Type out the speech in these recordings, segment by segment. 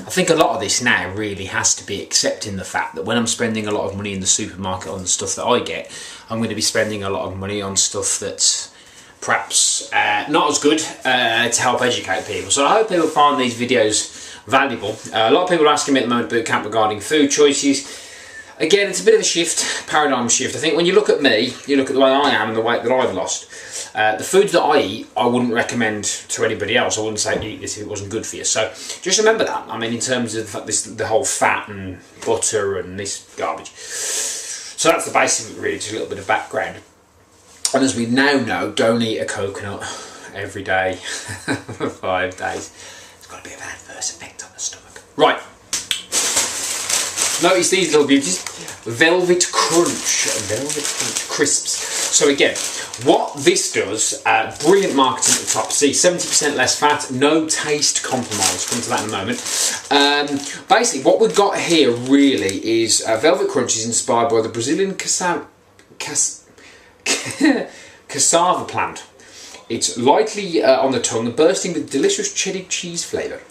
I think a lot of this now really has to be accepting the fact that when I'm spending a lot of money in the supermarket on the stuff that I get, I'm going to be spending a lot of money on stuff that's perhaps not as good to help educate people. So I hope people find these videos valuable. A lot of people are asking me at the moment at boot camp regarding food choices. Again, it's a bit of a shift, paradigm shift. I think when you look at me, you look at the way I am and the weight that I've lost. The foods that I eat, I wouldn't recommend to anybody else. I wouldn't say eat this if it wasn't good for you. So just remember that. I mean, in terms of the whole fat and butter and this garbage. So that's the basic of it, really, just a little bit of background. And as we now know, don't eat a coconut every day for 5 days. It's got a bit of an adverse effect on the stomach. Right. Notice these little beauties. Velvet Crunch crisps. So again, what this does, brilliant marketing at the top. See, 70% less fat, no taste compromise. Come to that in a moment. Basically, what we've got here really is Velvet Crunch is inspired by the Brazilian cassava plant. It's lightly on the tongue and bursting with delicious cheddar cheese flavour.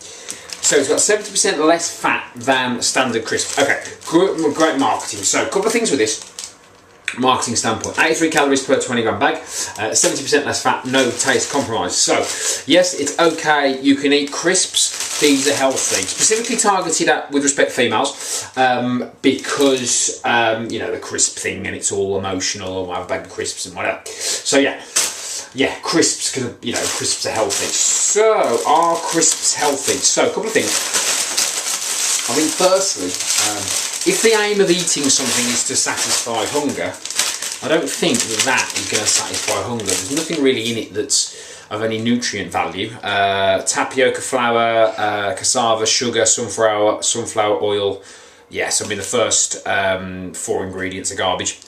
So it's got 70% less fat than standard crisp. Okay, great marketing. So a couple of things with this marketing standpoint. 83 calories per 20 gram bag, 70% less fat, no taste compromise. So yes, it's okay, you can eat crisps. These are healthy, specifically targeted at, with respect to females, because you know, the crisp thing, and it's all emotional, or I have a bag of crisps and whatever. So yeah, crisps, because you know, crisps are healthy. So are crisps healthy? So a couple of things. I mean, firstly, if the aim of eating something is to satisfy hunger, I don't think that is going to satisfy hunger. There's nothing really in it that's of any nutrient value. Tapioca flour, cassava, sugar, sunflower oil. Yes, I mean the first 4 ingredients are garbage.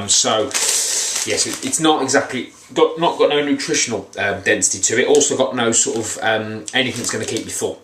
So yes, it's not exactly got no nutritional density to it. Also got no sort of anything that's going to keep you full.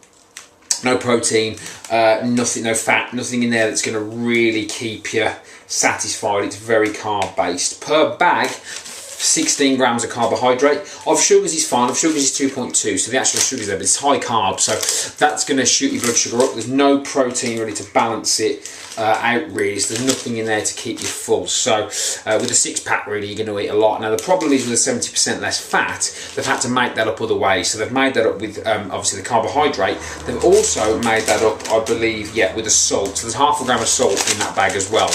No protein, nothing, no fat, nothing in there that's going to really keep you satisfied. It's very carb based. Per bag, 16 grams of carbohydrate. Of sugars is fine. Of sugars is 2.2, so the actual sugar's there, but it's high carb, so that's going to shoot your blood sugar up. There's no protein really to balance it out, really, so there's nothing in there to keep you full. So with a 6-pack, really, you're going to eat a lot. Now the problem is with the 70% less fat, they've had to make that up other ways. So they've made that up with obviously the carbohydrate. They've also made that up, I believe, yeah, with the salt. So there's half a gram of salt in that bag as well.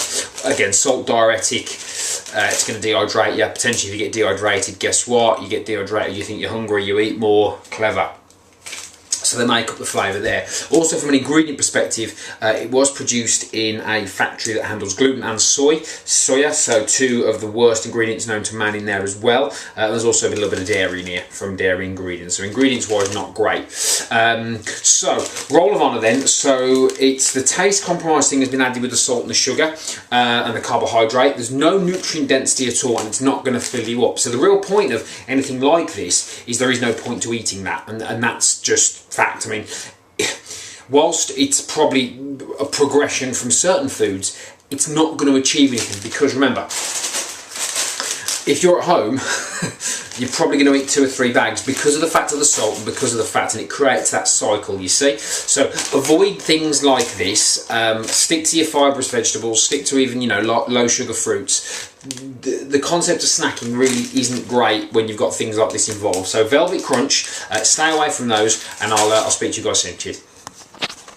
Again, salt diuretic. It's going to dehydrate you. Potentially, if you get dehydrated, guess what? You get dehydrated, you think you're hungry, you eat more. Clever. So they make up the flavour there. Also, from an ingredient perspective, it was produced in a factory that handles gluten and soya, so 2 of the worst ingredients known to man in there as well. There's also a little bit of dairy in here from dairy ingredients, so ingredients-wise, not great. So, roll of honour then. So, it's the taste compromise thing has been added with the salt and the sugar and the carbohydrate. There's no nutrient density at all, and it's not going to fill you up. So, the real point of anything like this is there is no point to eating that, and that's just fact. I mean, whilst it's probably a progression from certain foods, it's not going to achieve anything, because remember, if you're at home, you're probably going to eat 2 or 3 bags because of the fact of the salt and because of the fat, and it creates that cycle, you see. So avoid things like this. Stick to your fibrous vegetables, stick to even, you know, low sugar fruits. The concept of snacking really isn't great when you've got things like this involved. So Velvet Crunch, stay away from those, and I'll speak to you guys soon. Cheers.